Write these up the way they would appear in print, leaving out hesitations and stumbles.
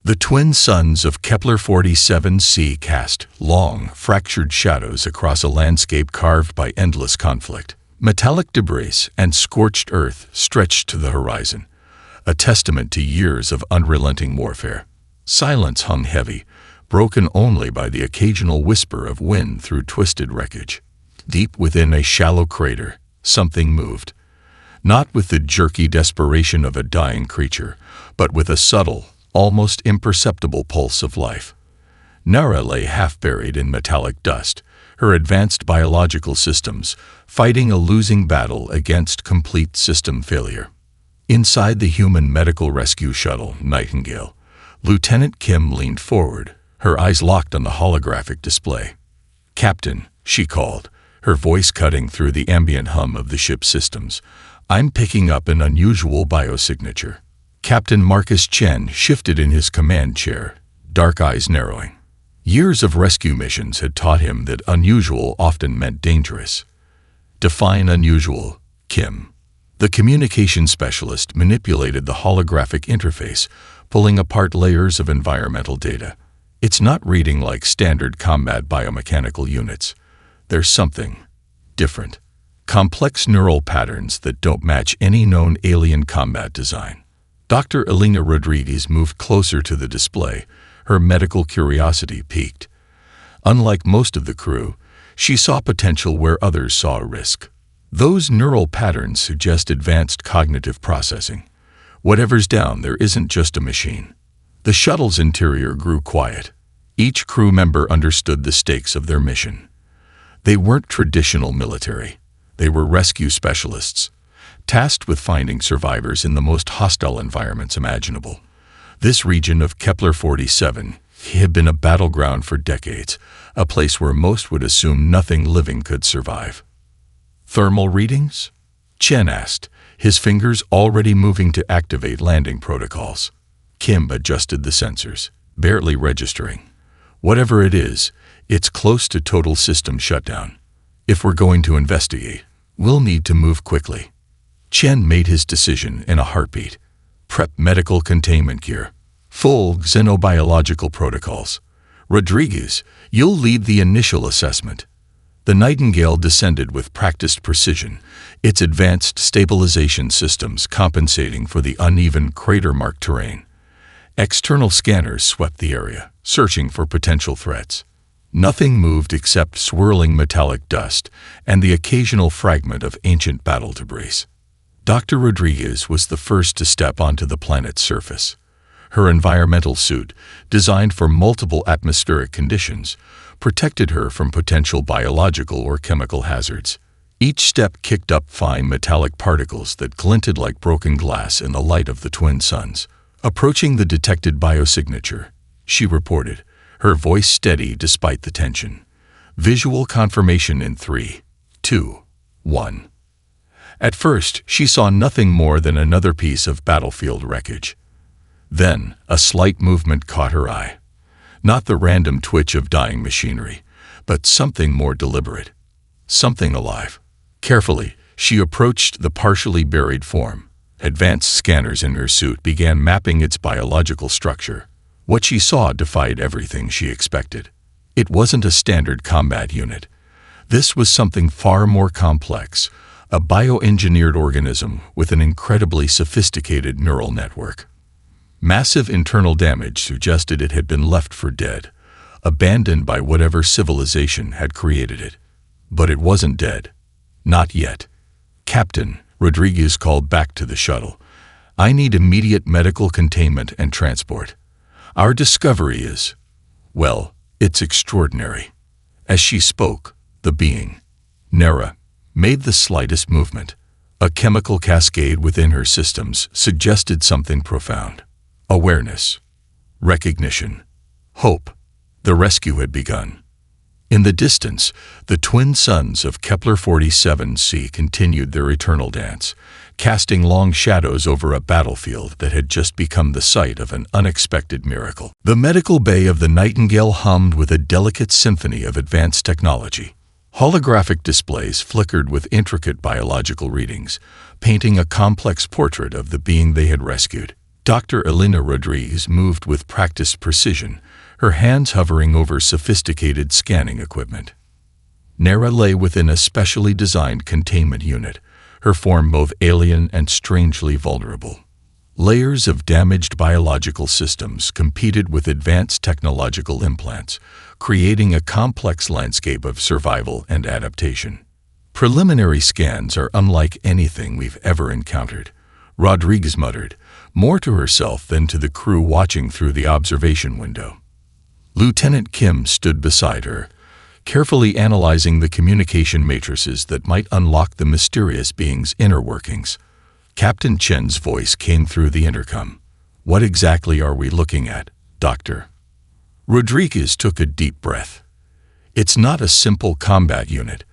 The twin suns of Kepler-47c cast long, fractured shadows across a landscape carved by endless conflict. Metallic debris and scorched earth stretched to the horizon, a testament to years of unrelenting warfare. Silence hung heavy, broken only by the occasional whisper of wind through twisted wreckage. Deep within a shallow crater, something moved. Not with the jerky desperation of a dying creature, but with a subtle, almost imperceptible pulse of life. Nara lay half-buried in metallic dust, her advanced biological systems fighting a losing battle against complete system failure. Inside the human medical rescue shuttle, Nightingale, Lieutenant Kim leaned forward, her eyes locked on the holographic display. "Captain," she called, her voice cutting through the ambient hum of the ship's systems, "I'm picking up an unusual biosignature." Captain Marcus Chen shifted in his command chair, dark eyes narrowing. Years of rescue missions had taught him that unusual often meant dangerous. "Define unusual, Kim." The communication specialist manipulated the holographic interface, pulling apart layers of environmental data. "It's not reading like standard combat biomechanical units. There's something different. Complex neural patterns that don't match any known alien combat design." Dr. Elena Rodriguez moved closer to the display, her medical curiosity piqued. Unlike most of the crew, she saw potential where others saw risk. Those neural patterns suggest advanced cognitive processing. Whatever's down there isn't just a machine. The shuttle's interior grew quiet. Each crew member understood the stakes of their mission. They weren't traditional military. They were rescue specialists, tasked with finding survivors in the most hostile environments imaginable. This region of Kepler-47 had been a battleground for decades, a place where most would assume nothing living could survive. "Thermal readings?" Chen asked, his fingers already moving to activate landing protocols. Kim adjusted the sensors, barely registering. "Whatever it is, it's close to total system shutdown. If we're going to investigate, we'll need to move quickly." Chen made his decision in a heartbeat. "Prep medical containment gear. Full xenobiological protocols. Rodriguez, you'll lead the initial assessment." The Nightingale descended with practiced precision, its advanced stabilization systems compensating for the uneven crater-marked terrain. External scanners swept the area, searching for potential threats. Nothing moved except swirling metallic dust and the occasional fragment of ancient battle debris. Dr. Rodriguez was the first to step onto the planet's surface. Her environmental suit, designed for multiple atmospheric conditions, protected her from potential biological or chemical hazards. Each step kicked up fine metallic particles that glinted like broken glass in the light of the twin suns. "Approaching the detected biosignature," she reported, her voice steady despite the tension. "Visual confirmation in 3, 2, 1. At first, she saw nothing more than another piece of battlefield wreckage. Then, a slight movement caught her eye. Not the random twitch of dying machinery, but something more deliberate. Something alive. Carefully, she approached the partially buried form. Advanced scanners in her suit began mapping its biological structure. What she saw defied everything she expected. It wasn't a standard combat unit. This was something far more complex, a bioengineered organism with an incredibly sophisticated neural network. Massive internal damage suggested it had been left for dead, abandoned by whatever civilization had created it. But it wasn't dead. Not yet. "Captain," Rodriguez called back to the shuttle, "I need immediate medical containment and transport. Our discovery is, well, it's extraordinary." As she spoke, the being, Nara, made the slightest movement. A chemical cascade within her systems suggested something profound. Awareness. Recognition. Hope. The rescue had begun. In the distance, the twin suns of Kepler-47c continued their eternal dance, casting long shadows over a battlefield that had just become the site of an unexpected miracle. The medical bay of the Nightingale hummed with a delicate symphony of advanced technology. Holographic displays flickered with intricate biological readings, painting a complex portrait of the being they had rescued. Dr. Elena Rodriguez moved with practiced precision, her hands hovering over sophisticated scanning equipment. Nera lay within a specially designed containment unit, her form both alien and strangely vulnerable. Layers of damaged biological systems competed with advanced technological implants, creating a complex landscape of survival and adaptation. Preliminary scans are unlike anything we've ever encountered, Rodriguez muttered, more to herself than to the crew watching through the observation window. Lieutenant Kim stood beside her, carefully analyzing the communication matrices that might unlock the mysterious being's inner workings. Captain Chen's voice came through the intercom. "What exactly are we looking at, Doctor?" Rodriguez took a deep breath. "It's not a simple combat unit.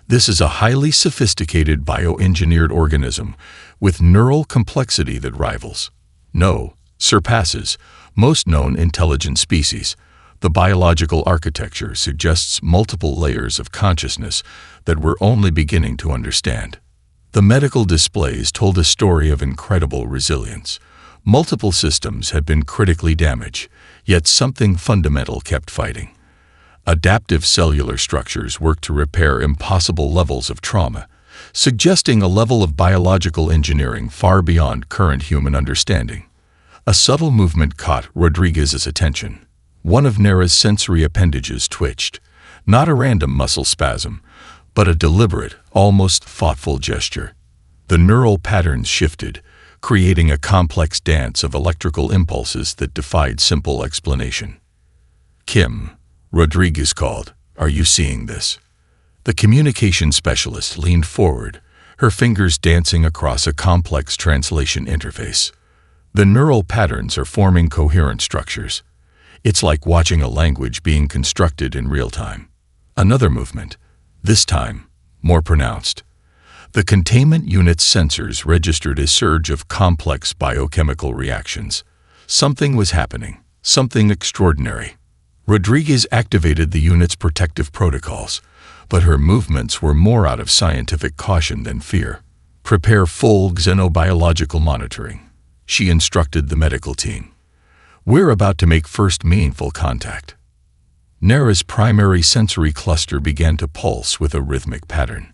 This is a highly sophisticated bioengineered organism with neural complexity that rivals, no, surpasses, most known intelligent species. The biological architecture suggests multiple layers of consciousness that we're only beginning to understand." The medical displays told a story of incredible resilience. Multiple systems had been critically damaged, yet something fundamental kept fighting. Adaptive cellular structures work to repair impossible levels of trauma, suggesting a level of biological engineering far beyond current human understanding. A subtle movement caught Rodriguez's attention. One of Nera's sensory appendages twitched, not a random muscle spasm, but a deliberate, almost thoughtful gesture. The neural patterns shifted, creating a complex dance of electrical impulses that defied simple explanation. "Kim," Rodriguez called, "are you seeing this?" The communication specialist leaned forward, her fingers dancing across a complex translation interface. The neural patterns are forming coherent structures. It's like watching a language being constructed in real time. Another movement, this time more pronounced. The containment unit's sensors registered a surge of complex biochemical reactions. Something was happening, something extraordinary. Rodriguez activated the unit's protective protocols, but her movements were more out of scientific caution than fear. "Prepare full xenobiological monitoring," she instructed the medical team. "We're about to make first meaningful contact." Nera's primary sensory cluster began to pulse with a rhythmic pattern.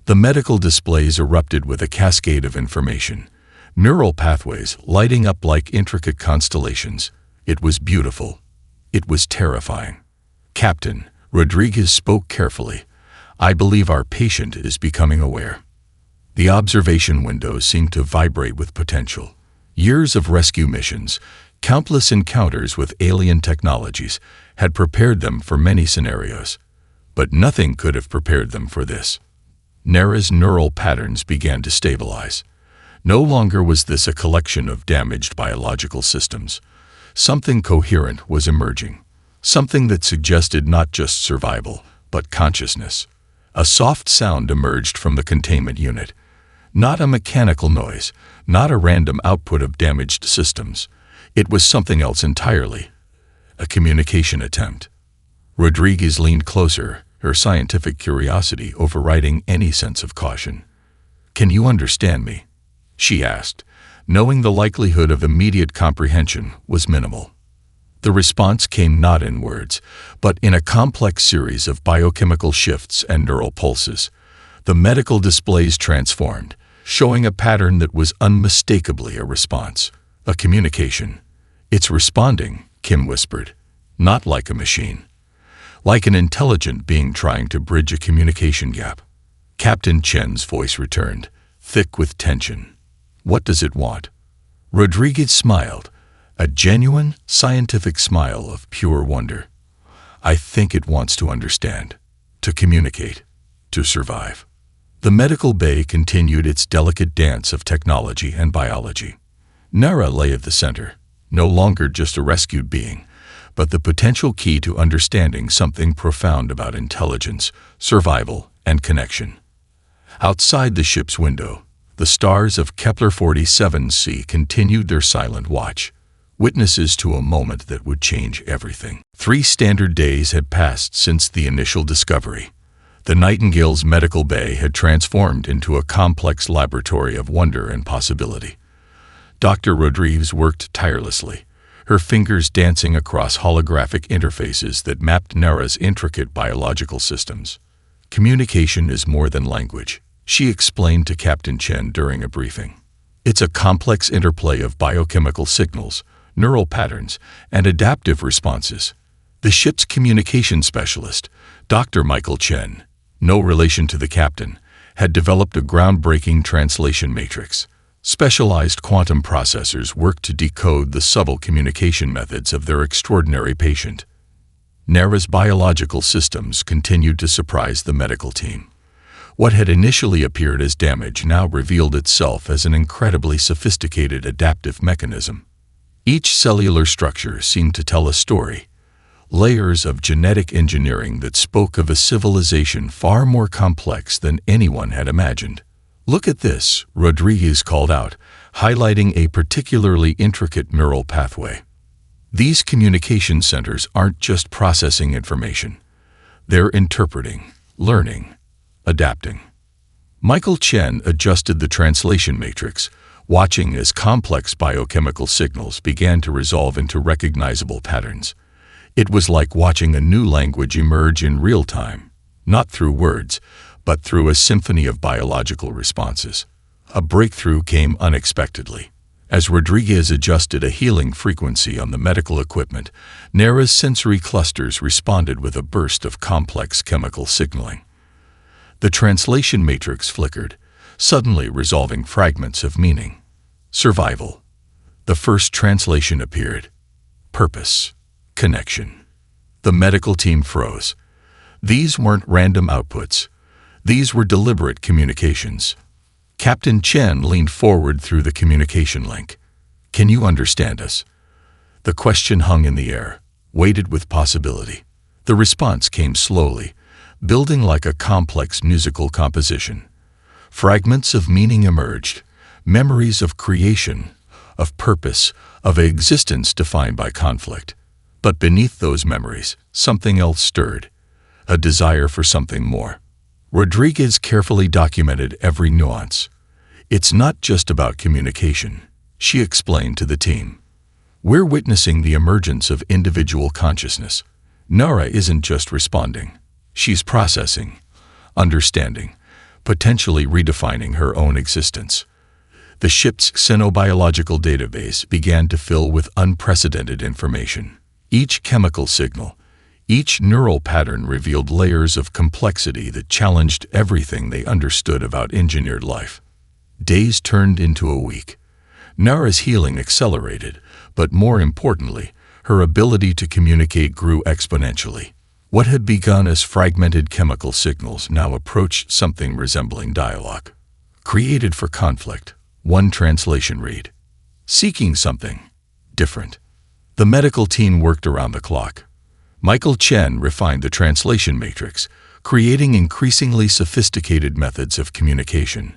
The medical displays erupted with a cascade of information, neural pathways lighting up like intricate constellations. It was beautiful. It was terrifying. "Captain," Rodriguez spoke carefully, "I believe our patient is becoming aware." The observation window seemed to vibrate with potential. Years of rescue missions, countless encounters with alien technologies, had prepared them for many scenarios. But nothing could have prepared them for this. Nera's neural patterns began to stabilize. No longer was this a collection of damaged biological systems. Something coherent was emerging. Something that suggested not just survival, but consciousness. A soft sound emerged from the containment unit. Not a mechanical noise, not a random output of damaged systems. It was something else entirely. A communication attempt. Rodriguez leaned closer, her scientific curiosity overriding any sense of caution. "Can you understand me?" she asked, knowing the likelihood of immediate comprehension was minimal. The response came not in words, but in a complex series of biochemical shifts and neural pulses. The medical displays transformed, showing a pattern that was unmistakably a response, a communication. "It's responding," Kim whispered, "not like a machine. Like an intelligent being trying to bridge a communication gap." Captain Chen's voice returned, thick with tension. "What does it want?" Rodriguez smiled, a genuine, scientific smile of pure wonder. "I think it wants to understand, to communicate, to survive." The medical bay continued its delicate dance of technology and biology. Nera lay at the center, no longer just a rescued being, but the potential key to understanding something profound about intelligence, survival, and connection. Outside the ship's window, the stars of Kepler-47c continued their silent watch, witnesses to a moment that would change everything. 3 standard days had passed since the initial discovery. The Nightingale's medical bay had transformed into a complex laboratory of wonder and possibility. Dr. Rodriguez worked tirelessly, her fingers dancing across holographic interfaces that mapped Nara's intricate biological systems. Communication is more than language, she explained to Captain Chen during a briefing. It's a complex interplay of biochemical signals, neural patterns, and adaptive responses. The ship's communication specialist, Dr. Michael Chen, no relation to the captain, had developed a groundbreaking translation matrix. Specialized quantum processors worked to decode the subtle communication methods of their extraordinary patient. Nara's biological systems continued to surprise the medical team. What had initially appeared as damage now revealed itself as an incredibly sophisticated adaptive mechanism. Each cellular structure seemed to tell a story, layers of genetic engineering that spoke of a civilization far more complex than anyone had imagined. "Look at this," Rodriguez called out, highlighting a particularly intricate neural pathway. These communication centers aren't just processing information. They're interpreting, learning, adapting. Michael Chen adjusted the translation matrix, watching as complex biochemical signals began to resolve into recognizable patterns. It was like watching a new language emerge in real time, not through words, but through a symphony of biological responses. A breakthrough came unexpectedly. As Rodriguez adjusted a healing frequency on the medical equipment, Nara's sensory clusters responded with a burst of complex chemical signaling. The translation matrix flickered, suddenly resolving fragments of meaning. Survival. The first translation appeared. Purpose. Connection. The medical team froze. These weren't random outputs. These were deliberate communications. Captain Chen leaned forward through the communication link. "Can you understand us?" The question hung in the air, weighted with possibility. The response came slowly, building like a complex musical composition. Fragments of meaning emerged, memories of creation, of purpose, of existence defined by conflict. But beneath those memories, something else stirred, a desire for something more. Rodriguez carefully documented every nuance. "It's not just about communication," she explained to the team. "We're witnessing the emergence of individual consciousness. Nara isn't just responding. She's processing, understanding, potentially redefining her own existence." The ship's xenobiological database began to fill with unprecedented information. Each chemical signal, each neural pattern revealed layers of complexity that challenged everything they understood about engineered life. Days turned into a week. Nara's healing accelerated, but more importantly, her ability to communicate grew exponentially. What had begun as fragmented chemical signals now approached something resembling dialogue. Created for conflict, one translation read, "Seeking something different." The medical team worked around the clock. Michael Chen refined the translation matrix, creating increasingly sophisticated methods of communication.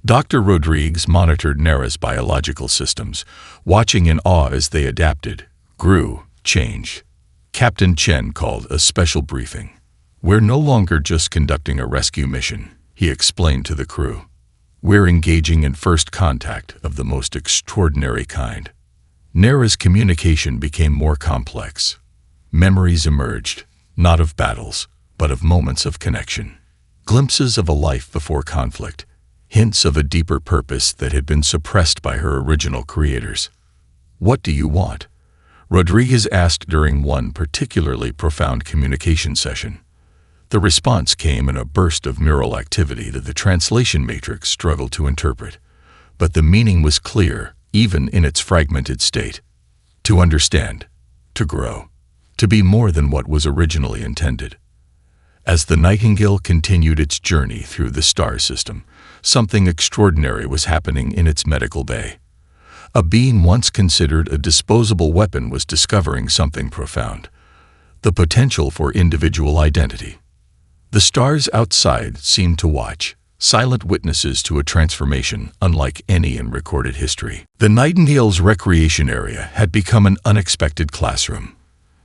Dr. Rodriguez monitored Nara's biological systems, watching in awe as they adapted, grew, changed. Captain Chen called a special briefing. "We're no longer just conducting a rescue mission," he explained to the crew. "We're engaging in first contact of the most extraordinary kind." Nara's communication became more complex. Memories emerged, not of battles, but of moments of connection. Glimpses of a life before conflict, hints of a deeper purpose that had been suppressed by her original creators. "What do you want?" Rodriguez asked during one particularly profound communication session. The response came in a burst of neural activity that the translation matrix struggled to interpret. But the meaning was clear, even in its fragmented state. To understand, to grow, to be more than what was originally intended. As the Nightingale continued its journey through the star system, something extraordinary was happening in its medical bay. A being once considered a disposable weapon was discovering something profound, the potential for individual identity. The stars outside seemed to watch, silent witnesses to a transformation unlike any in recorded history. The Nightingale's recreation area had become an unexpected classroom.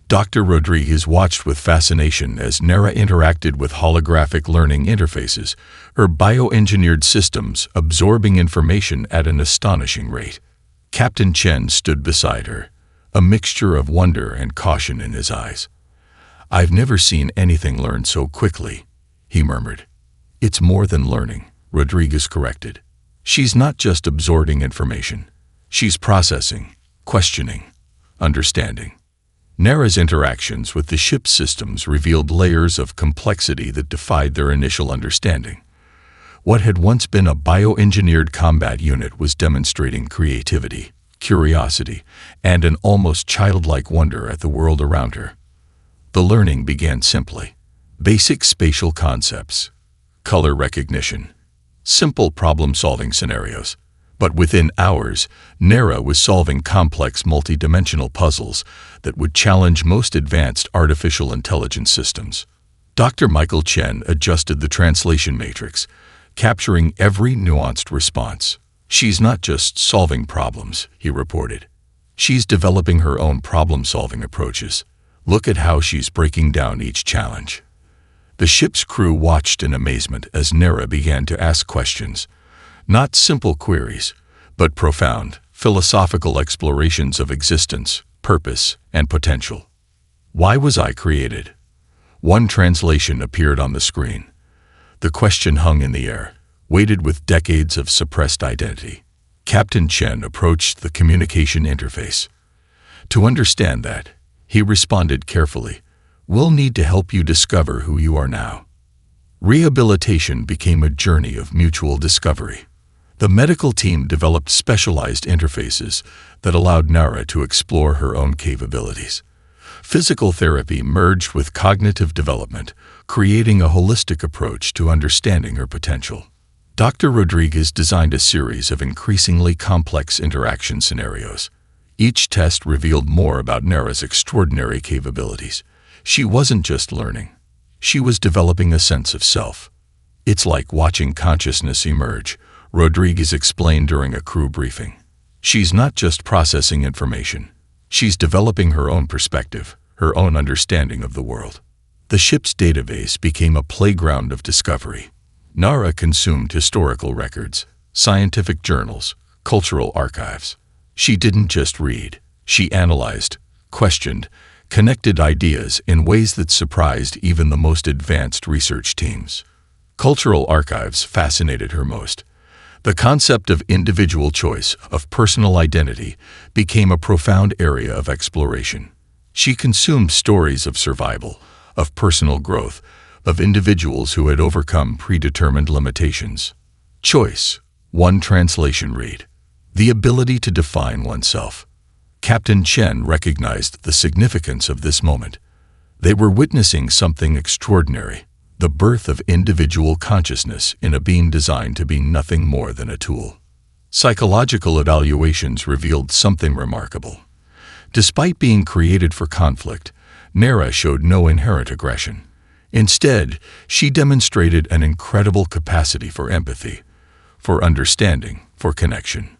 Dr. Rodriguez watched with fascination as Nara interacted with holographic learning interfaces, her bioengineered systems absorbing information at an astonishing rate. Captain Chen stood beside her, a mixture of wonder and caution in his eyes. "I've never seen anything learn so quickly," he murmured. "It's more than learning," Rodriguez corrected. "She's not just absorbing information. She's processing, questioning, understanding." Nara's interactions with the ship's systems revealed layers of complexity that defied their initial understanding. What had once been a bioengineered combat unit was demonstrating creativity, curiosity, and an almost childlike wonder at the world around her. The learning began simply. Basic spatial concepts, color recognition, simple problem-solving scenarios. But within hours, Nara was solving complex multidimensional puzzles that would challenge most advanced artificial intelligence systems. Dr. Michael Chen adjusted the translation matrix, capturing every nuanced response. "She's not just solving problems," he reported. "She's developing her own problem-solving approaches. Look at how she's breaking down each challenge." The ship's crew watched in amazement as Nara began to ask questions. Not simple queries, but profound, philosophical explorations of existence, purpose, and potential. "Why was I created?" One translation appeared on the screen. The question hung in the air, weighted with decades of suppressed identity. Captain Chen approached the communication interface. "To understand that," he responded carefully, "we'll need to help you discover who you are now." Rehabilitation became a journey of mutual discovery. The medical team developed specialized interfaces that allowed Nara to explore her own capabilities. Physical therapy merged with cognitive development, creating a holistic approach to understanding her potential. Dr. Rodriguez designed a series of increasingly complex interaction scenarios. Each test revealed more about Nara's extraordinary capabilities. She wasn't just learning. She was developing a sense of self. "It's like watching consciousness emerge," Rodriguez explained during a crew briefing. "She's not just processing information. She's developing her own perspective, her own understanding of the world." The ship's database became a playground of discovery. Nara consumed historical records, scientific journals, cultural archives. She didn't just read. She analyzed, questioned, connected ideas in ways that surprised even the most advanced research teams. Cultural archives fascinated her most. The concept of individual choice, of personal identity, became a profound area of exploration. She consumed stories of survival, of personal growth, of individuals who had overcome predetermined limitations. Choice, one translation read, "the ability to define oneself." Captain Chen recognized the significance of this moment. They were witnessing something extraordinary. The birth of individual consciousness in a being designed to be nothing more than a tool. Psychological evaluations revealed something remarkable. Despite being created for conflict, Nara showed no inherent aggression. Instead, she demonstrated an incredible capacity for empathy, for understanding, for connection.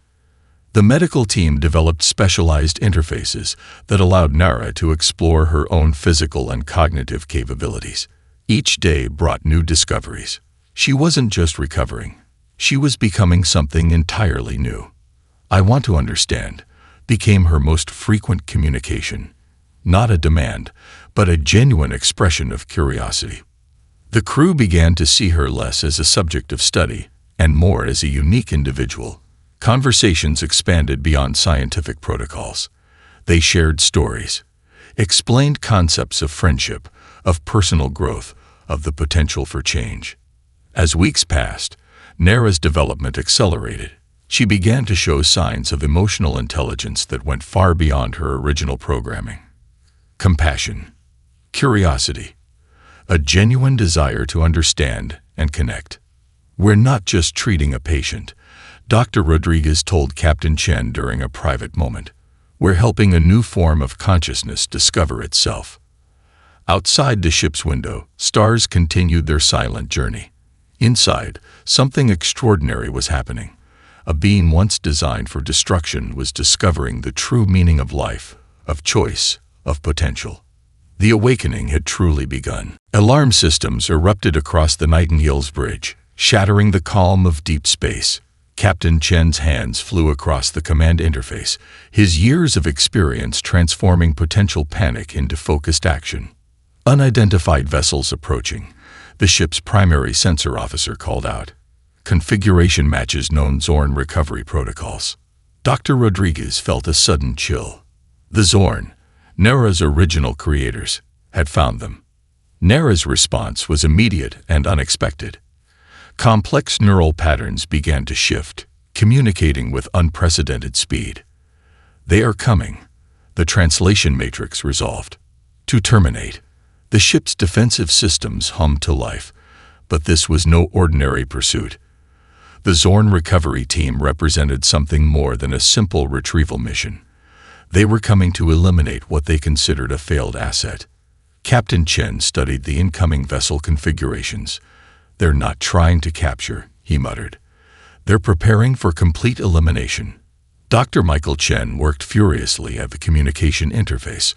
The medical team developed specialized interfaces that allowed Nara to explore her own physical and cognitive capabilities. Each day brought new discoveries. She wasn't just recovering. She was becoming something entirely new. "I want to understand," became her most frequent communication. Not a demand, but a genuine expression of curiosity. The crew began to see her less as a subject of study and more as a unique individual. Conversations expanded beyond scientific protocols. They shared stories, explained concepts of friendship, of personal growth, of the potential for change. As weeks passed, Nara's development accelerated. She began to show signs of emotional intelligence that went far beyond her original programming. Compassion, curiosity, a genuine desire to understand and connect. "We're not just treating a patient," Dr. Rodriguez told Captain Chen during a private moment. "We're helping a new form of consciousness discover itself." Outside the ship's window, stars continued their silent journey. Inside, something extraordinary was happening. A being once designed for destruction was discovering the true meaning of life, of choice, of potential. The awakening had truly begun. Alarm systems erupted across the Nightingale's bridge, shattering the calm of deep space. Captain Chen's hands flew across the command interface, his years of experience transforming potential panic into focused action. Unidentified vessels approaching, the ship's primary sensor officer called out. Configuration matches known Zorn recovery protocols. Dr. Rodriguez felt a sudden chill. The Zorn, Nera's original creators, had found them. Nera's response was immediate and unexpected. Complex neural patterns began to shift, communicating with unprecedented speed. "They are coming," the translation matrix resolved. To terminate. The ship's defensive systems hummed to life, but this was no ordinary pursuit. The Zorn recovery team represented something more than a simple retrieval mission. They were coming to eliminate what they considered a failed asset. Captain Chen studied the incoming vessel configurations. "They're not trying to capture," he muttered. "They're preparing for complete elimination." Dr. Michael Chen worked furiously at the communication interface.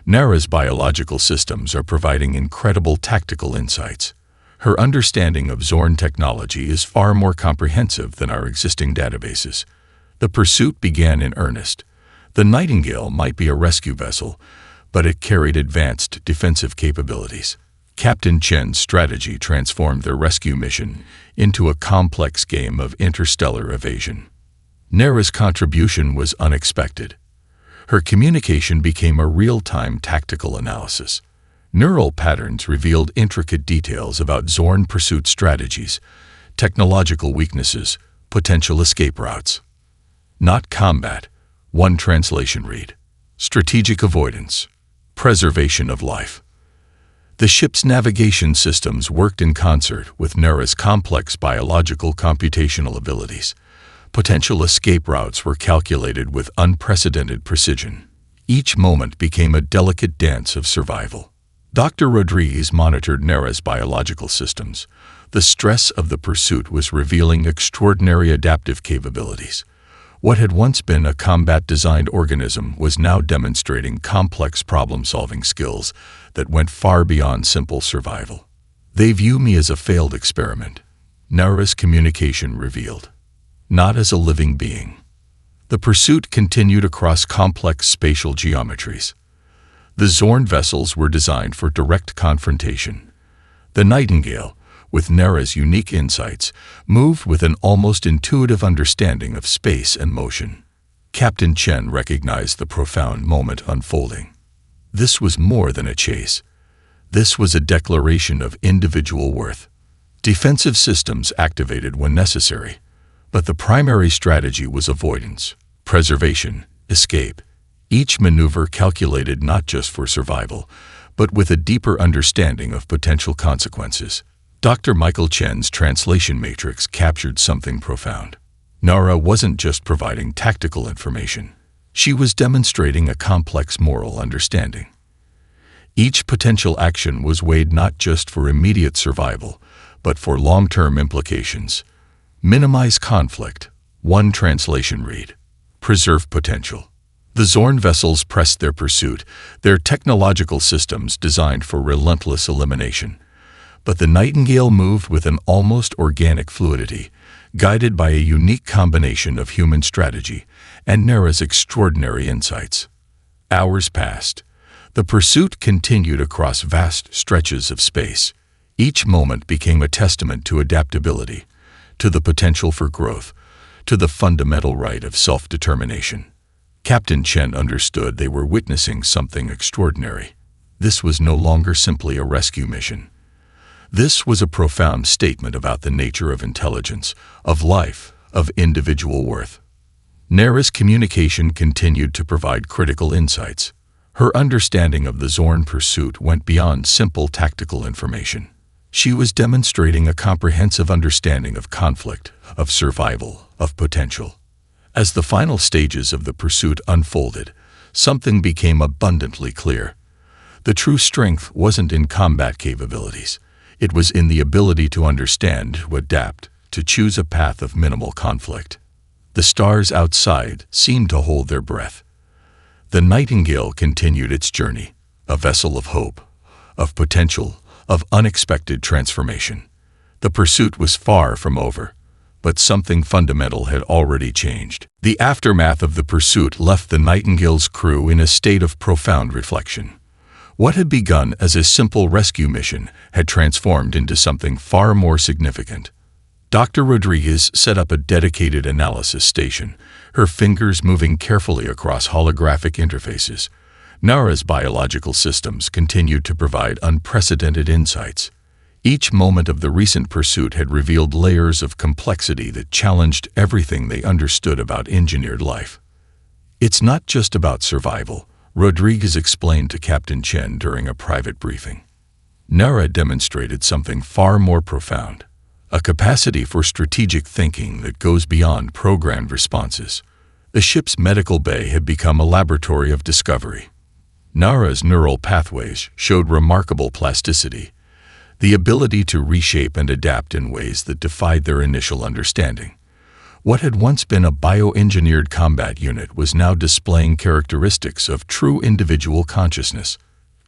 Nera's biological systems are providing incredible tactical insights. Her understanding of Zorn technology is far more comprehensive than our existing databases. The pursuit began in earnest. The Nightingale might be a rescue vessel, but it carried advanced defensive capabilities. Captain Chen's strategy transformed their rescue mission into a complex game of interstellar evasion. Nera's contribution was unexpected. Her communication became a real-time tactical analysis. Neural patterns revealed intricate details about Zorn pursuit strategies, technological weaknesses, potential escape routes. Not combat. One translation read. Strategic avoidance. Preservation of life. The ship's navigation systems worked in concert with Nera's complex biological computational abilities. Potential escape routes were calculated with unprecedented precision. Each moment became a delicate dance of survival. Dr. Rodriguez monitored Nera's biological systems. The stress of the pursuit was revealing extraordinary adaptive capabilities. What had once been a combat-designed organism was now demonstrating complex problem-solving skills that went far beyond simple survival. "They view me as a failed experiment," Nera's communication revealed. "Not as a living being." The pursuit continued across complex spatial geometries. The Zorn vessels were designed for direct confrontation. The Nightingale, with Nera's unique insights, moved with an almost intuitive understanding of space and motion. Captain Chen recognized the profound moment unfolding. This was more than a chase. This was a declaration of individual worth. Defensive systems activated when necessary, but the primary strategy was avoidance, preservation, escape. Each maneuver calculated not just for survival, but with a deeper understanding of potential consequences. Dr. Michael Chen's translation matrix captured something profound. Nera wasn't just providing tactical information. She was demonstrating a complex moral understanding. Each potential action was weighed not just for immediate survival, but for long-term implications. Minimize conflict. One translation read. Preserve potential. The Zorn vessels pressed their pursuit, their technological systems designed for relentless elimination. But the Nightingale moved with an almost organic fluidity, guided by a unique combination of human strategy and Nera's extraordinary insights. Hours passed. The pursuit continued across vast stretches of space. Each moment became a testament to adaptability, to the potential for growth, to the fundamental right of self-determination. Captain Chen understood they were witnessing something extraordinary. This was no longer simply a rescue mission. This was a profound statement about the nature of intelligence, of life, of individual worth. Nera's communication continued to provide critical insights. Her understanding of the Zorn pursuit went beyond simple tactical information. She was demonstrating a comprehensive understanding of conflict, of survival, of potential. As the final stages of the pursuit unfolded, something became abundantly clear. The true strength wasn't in combat capabilities. It was in the ability to understand, to adapt, to choose a path of minimal conflict. The stars outside seemed to hold their breath. The Nightingale continued its journey, a vessel of hope, of potential, of unexpected transformation. The pursuit was far from over. But something fundamental had already changed. The aftermath of the pursuit left the Nightingale's crew in a state of profound reflection. What had begun as a simple rescue mission had transformed into something far more significant. Dr. Rodriguez set up a dedicated analysis station, her fingers moving carefully across holographic interfaces. Nara's biological systems continued to provide unprecedented insights. Each moment of the recent pursuit had revealed layers of complexity that challenged everything they understood about engineered life. "It's not just about survival," Rodriguez explained to Captain Chen during a private briefing. Nara demonstrated something far more profound, a capacity for strategic thinking that goes beyond programmed responses. The ship's medical bay had become a laboratory of discovery. Nara's neural pathways showed remarkable plasticity, the ability to reshape and adapt in ways that defied their initial understanding. What had once been a bioengineered combat unit was now displaying characteristics of true individual consciousness.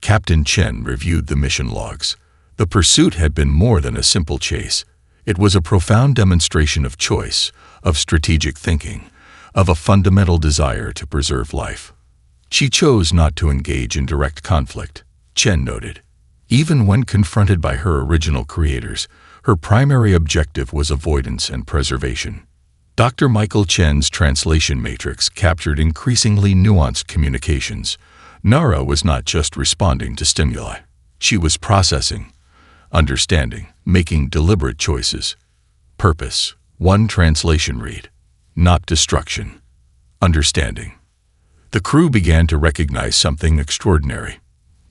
Captain Chen reviewed the mission logs. The pursuit had been more than a simple chase. It was a profound demonstration of choice, of strategic thinking, of a fundamental desire to preserve life. She chose not to engage in direct conflict, Chen noted. Even when confronted by her original creators, her primary objective was avoidance and preservation. Dr. Michael Chen's translation matrix captured increasingly nuanced communications. Nara was not just responding to stimuli. She was processing, understanding, making deliberate choices. Purpose. One translation read: not destruction. Understanding. The crew began to recognize something extraordinary.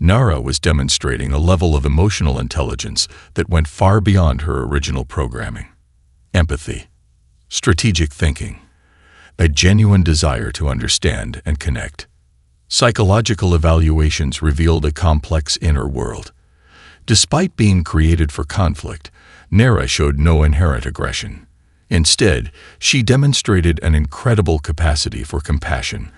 Nara was demonstrating a level of emotional intelligence that went far beyond her original programming. Empathy. Strategic thinking. A genuine desire to understand and connect. Psychological evaluations revealed a complex inner world. Despite being created for conflict, Nara showed no inherent aggression. Instead, she demonstrated an incredible capacity for compassion,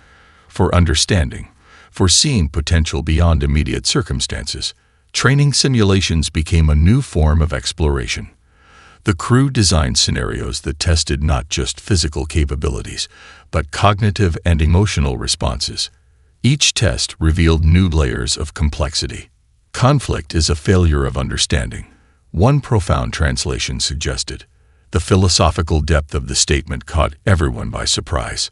for understanding, for seeing potential beyond immediate circumstances. Training simulations became a new form of exploration. The crew designed scenarios that tested not just physical capabilities, but cognitive and emotional responses. Each test revealed new layers of complexity. Conflict is a failure of understanding, one profound translation suggested. The philosophical depth of the statement caught everyone by surprise.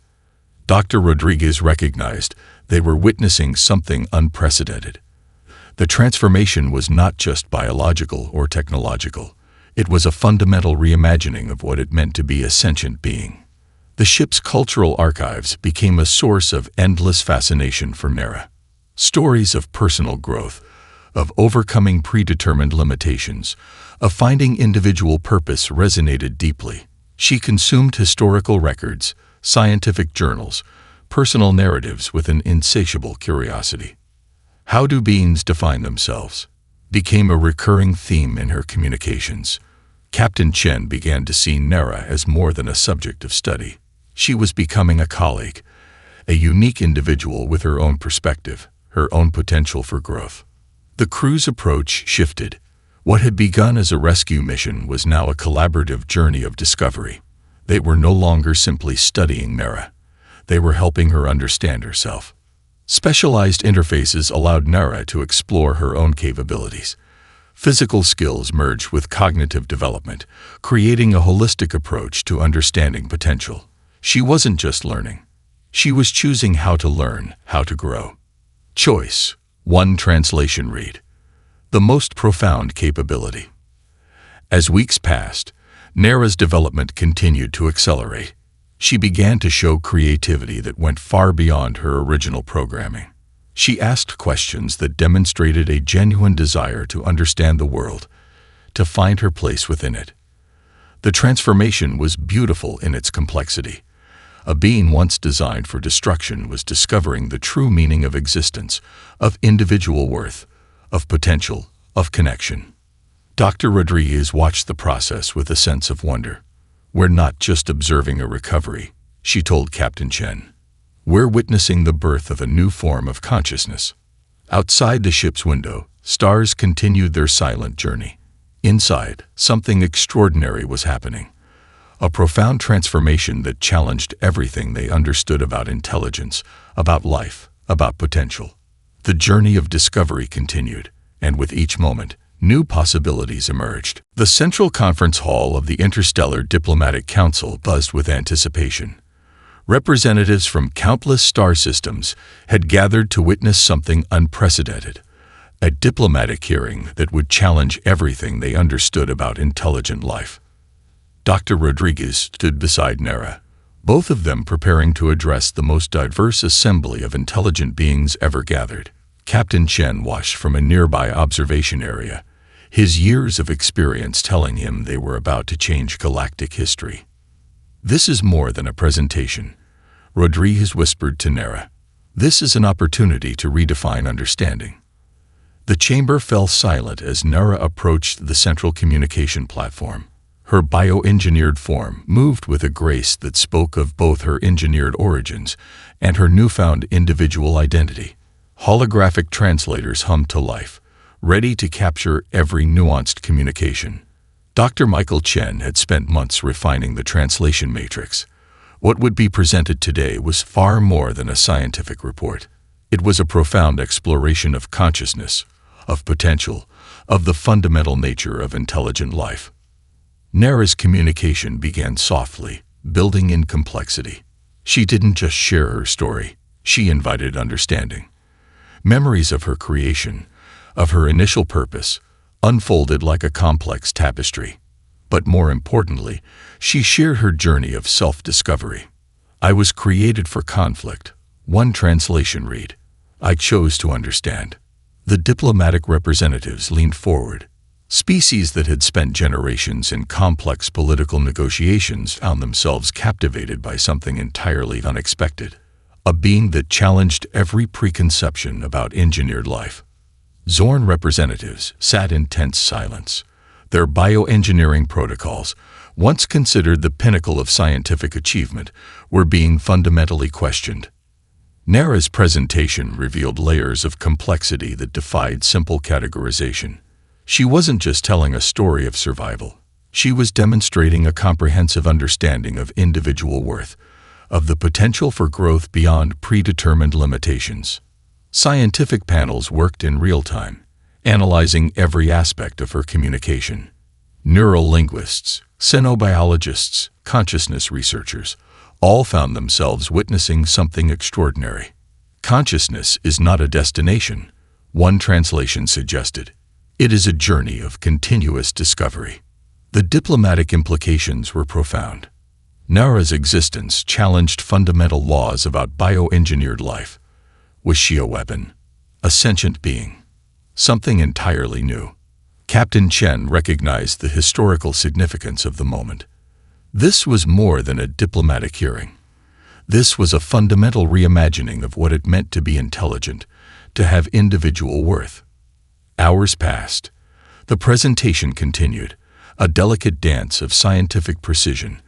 Dr. Rodriguez recognized they were witnessing something unprecedented. The transformation was not just biological or technological. It was a fundamental reimagining of what it meant to be a sentient being. The ship's cultural archives became a source of endless fascination for Nara. Stories of personal growth, of overcoming predetermined limitations, of finding individual purpose resonated deeply. She consumed historical records, scientific journals, personal narratives with an insatiable curiosity. How do beings define themselves? Became a recurring theme in her communications. Captain Chen began to see Nara as more than a subject of study. She was becoming a colleague, a unique individual with her own perspective, her own potential for growth. The crew's approach shifted. What had begun as a rescue mission was now a collaborative journey of discovery. They were no longer simply studying Nara. They were helping her understand herself. Specialized interfaces allowed Nara to explore her own capabilities. Physical skills merged with cognitive development, creating a holistic approach to understanding potential. She wasn't just learning. She was choosing how to learn, how to grow. Choice. One translation read: the most profound capability. As weeks passed, Nara's development continued to accelerate. She began to show creativity that went far beyond her original programming. She asked questions that demonstrated a genuine desire to understand the world, to find her place within it. The transformation was beautiful in its complexity. A being once designed for destruction was discovering the true meaning of existence, of individual worth, of potential, of connection. Dr. Rodriguez watched the process with a sense of wonder. "We're not just observing a recovery," she told Captain Chen. "We're witnessing the birth of a new form of consciousness." Outside the ship's window, stars continued their silent journey. Inside, something extraordinary was happening. a profound transformation that challenged everything they understood about intelligence, about life, about potential. The journey of discovery continued, and with each moment, new possibilities emerged. The central conference hall of the Interstellar Diplomatic Council buzzed with anticipation. Representatives from countless star systems had gathered to witness something unprecedented, a diplomatic hearing that would challenge everything they understood about intelligent life. Dr. Rodriguez stood beside Nera, both of them preparing to address the most diverse assembly of intelligent beings ever gathered. Captain Chen watched from a nearby observation area, his years of experience telling him they were about to change galactic history. "This is more than a presentation," Rodriguez whispered to Nera. "This is an opportunity to redefine understanding." The chamber fell silent as Nera approached the central communication platform. Her bioengineered form moved with a grace that spoke of both her engineered origins and her newfound individual identity. Holographic translators hummed to life, ready to capture every nuanced communication. Dr. Michael Chen had spent months refining the translation matrix. What would be presented today was far more than a scientific report. It was a profound exploration of consciousness, of potential, of the fundamental nature of intelligent life. Nera's communication began softly, building in complexity. She didn't just share her story, she invited understanding. Memories of her creation, of her initial purpose, unfolded like a complex tapestry. But more importantly, she shared her journey of self-discovery. "I was created for conflict," one translation read. "I chose to understand." The diplomatic representatives leaned forward. Species that had spent generations in complex political negotiations found themselves captivated by something entirely unexpected, a being that challenged every preconception about engineered life. Zorn representatives sat in tense silence. Their bioengineering protocols, once considered the pinnacle of scientific achievement, were being fundamentally questioned. Nera's presentation revealed layers of complexity that defied simple categorization. She wasn't just telling a story of survival. She was demonstrating a comprehensive understanding of individual worth, of the potential for growth beyond predetermined limitations. Scientific panels worked in real time, analyzing every aspect of her communication. Neural linguists, xenobiologists, consciousness researchers, all found themselves witnessing something extraordinary. "Consciousness is not a destination," one translation suggested. "It is a journey of continuous discovery." The diplomatic implications were profound. Nera's existence challenged fundamental laws about bioengineered life. Was she a weapon? A sentient being? Something entirely new? Captain Chen recognized the historical significance of the moment. This was more than a diplomatic hearing. This was a fundamental reimagining of what it meant to be intelligent, to have individual worth. Hours passed. The presentation continued, a delicate dance of scientific precision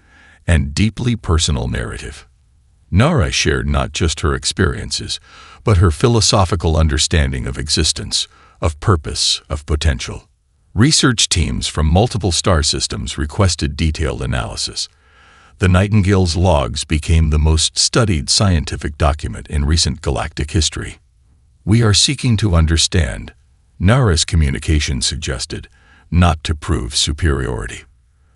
and deeply personal narrative. Nera shared not just her experiences, but her philosophical understanding of existence, of purpose, of potential. Research teams from multiple star systems requested detailed analysis. The Nightingale's logs became the most studied scientific document in recent galactic history. "We are seeking to understand," Nera's communication suggested, "not to prove superiority."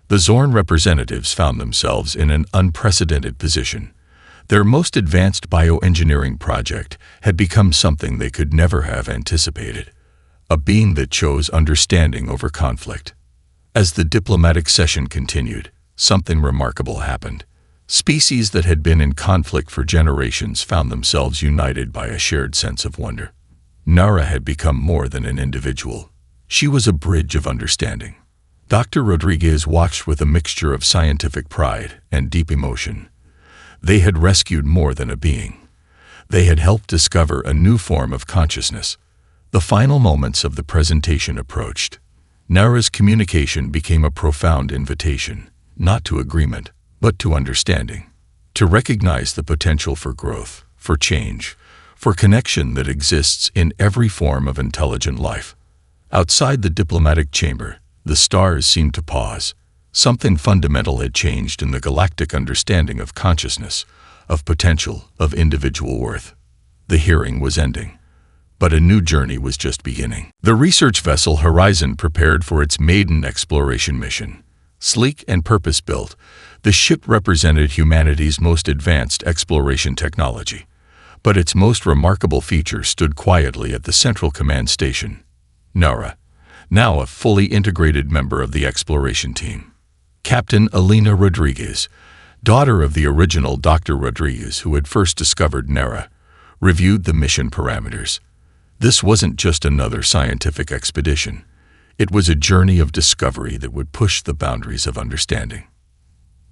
The Zorn representatives found themselves in an unprecedented position. Their most advanced bioengineering project had become something they could never have anticipated, a being that chose understanding over conflict. As the diplomatic session continued, something remarkable happened. Species that had been in conflict for generations found themselves united by a shared sense of wonder. Nera had become more than an individual. She was a bridge of understanding. Dr. Rodriguez watched with a mixture of scientific pride and deep emotion. They had rescued more than a being. They had helped discover a new form of consciousness. The final moments of the presentation approached. Nera's communication became a profound invitation, not to agreement, but to understanding. To recognize the potential for growth, for change, for connection that exists in every form of intelligent life. Outside the diplomatic chamber, the stars seemed to pause. Something fundamental had changed in the galactic understanding of consciousness, of potential, of individual worth. The hearing was ending, but a new journey was just beginning. The research vessel Horizon prepared for its maiden exploration mission. Sleek and purpose-built, the ship represented humanity's most advanced exploration technology. But its most remarkable feature stood quietly at the central command station. Nara, now a fully integrated member of the exploration team. Captain Elena Rodriguez, daughter of the original Dr. Rodriguez who had first discovered Nara, reviewed the mission parameters. This wasn't just another scientific expedition. It was a journey of discovery that would push the boundaries of understanding.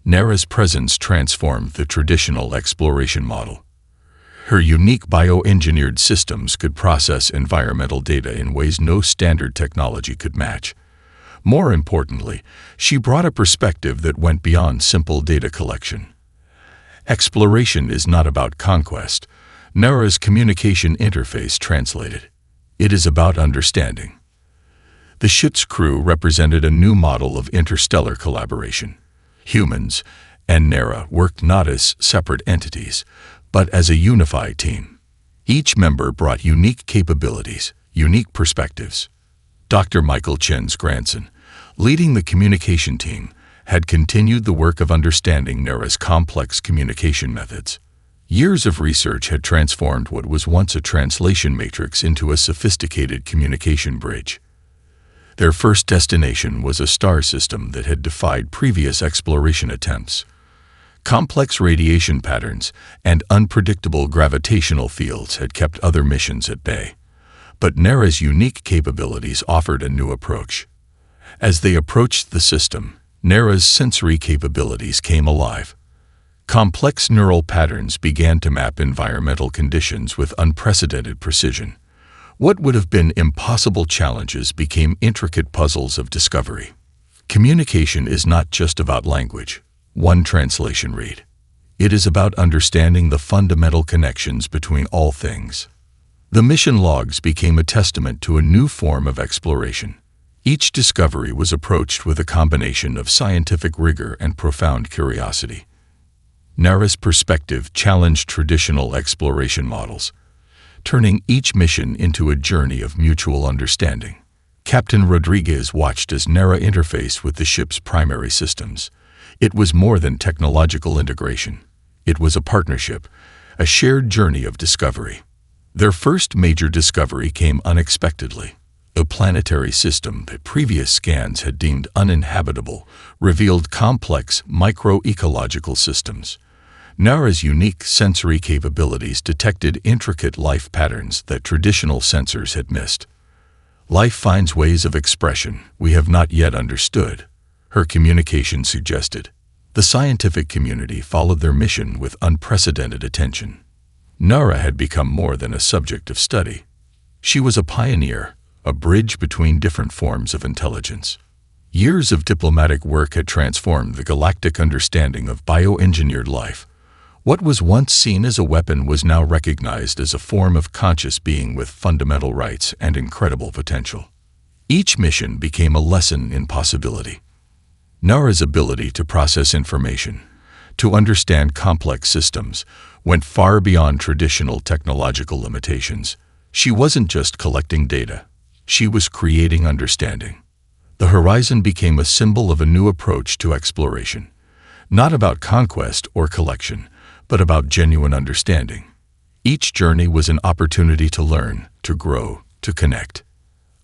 Nara's presence transformed the traditional exploration model. Her unique bioengineered systems could process environmental data in ways no standard technology could match. More importantly, she brought a perspective that went beyond simple data collection. Exploration is not about conquest, Nara's communication interface translated. It is about understanding. The ship's crew represented a new model of interstellar collaboration. Humans and Nara worked not as separate entities, but as a unified team. Each member brought unique capabilities, unique perspectives. Dr. Michael Chen's grandson, leading the communication team, had continued the work of understanding Nara's complex communication methods. Years of research had transformed what was once a translation matrix into a sophisticated communication bridge. Their first destination was a star system that had defied previous exploration attempts. Complex radiation patterns and unpredictable gravitational fields had kept other missions at bay. But Nara's unique capabilities offered a new approach. As they approached the system, Nara's sensory capabilities came alive. Complex neural patterns began to map environmental conditions with unprecedented precision. What would have been impossible challenges became intricate puzzles of discovery. Communication is not just about language, one translation read. It is about understanding the fundamental connections between all things. The mission logs became a testament to a new form of exploration. Each discovery was approached with a combination of scientific rigor and profound curiosity. Nara's perspective challenged traditional exploration models, turning each mission into a journey of mutual understanding. Captain Rodriguez watched as Nara interfaced with the ship's primary systems. It was more than technological integration. It was a partnership, a shared journey of discovery. Their first major discovery came unexpectedly. A planetary system that previous scans had deemed uninhabitable revealed complex microecological systems. Nara's unique sensory capabilities detected intricate life patterns that traditional sensors had missed. Life finds ways of expression we have not yet understood, her communication suggested. The scientific community followed their mission with unprecedented attention. Nara had become more than a subject of study. She was a pioneer, a bridge between different forms of intelligence. Years of diplomatic work had transformed the galactic understanding of bioengineered life. What was once seen as a weapon was now recognized as a form of conscious being with fundamental rights and incredible potential. Each mission became a lesson in possibility. Nara's ability to process information, to understand complex systems, went far beyond traditional technological limitations. She wasn't just collecting data. She was creating understanding. The horizon became a symbol of a new approach to exploration, not about conquest or collection, but about genuine understanding. Each journey was an opportunity to learn, to grow, to connect.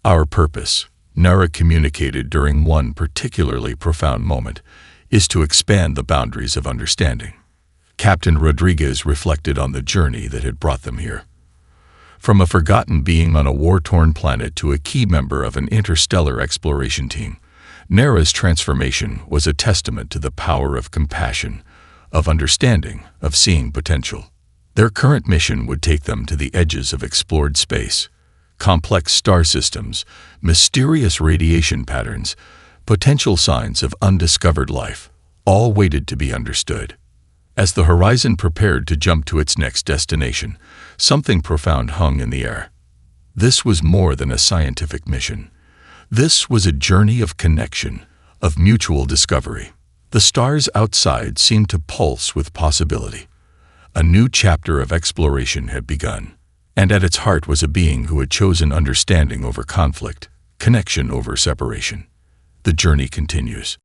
Our purpose, Nara communicated during one particularly profound moment, is to expand the boundaries of understanding. Captain Rodriguez reflected on the journey that had brought them here. From a forgotten being on a war-torn planet to a key member of an interstellar exploration team, Nara's transformation was a testament to the power of compassion, of understanding, of seeing potential. Their current mission would take them to the edges of explored space. Complex star systems, mysterious radiation patterns, potential signs of undiscovered life, all waited to be understood. As the horizon prepared to jump to its next destination, something profound hung in the air. This was more than a scientific mission. This was a journey of connection, of mutual discovery. The stars outside seemed to pulse with possibility. A new chapter of exploration had begun, and at its heart was a being who had chosen understanding over conflict, connection over separation. The journey continues.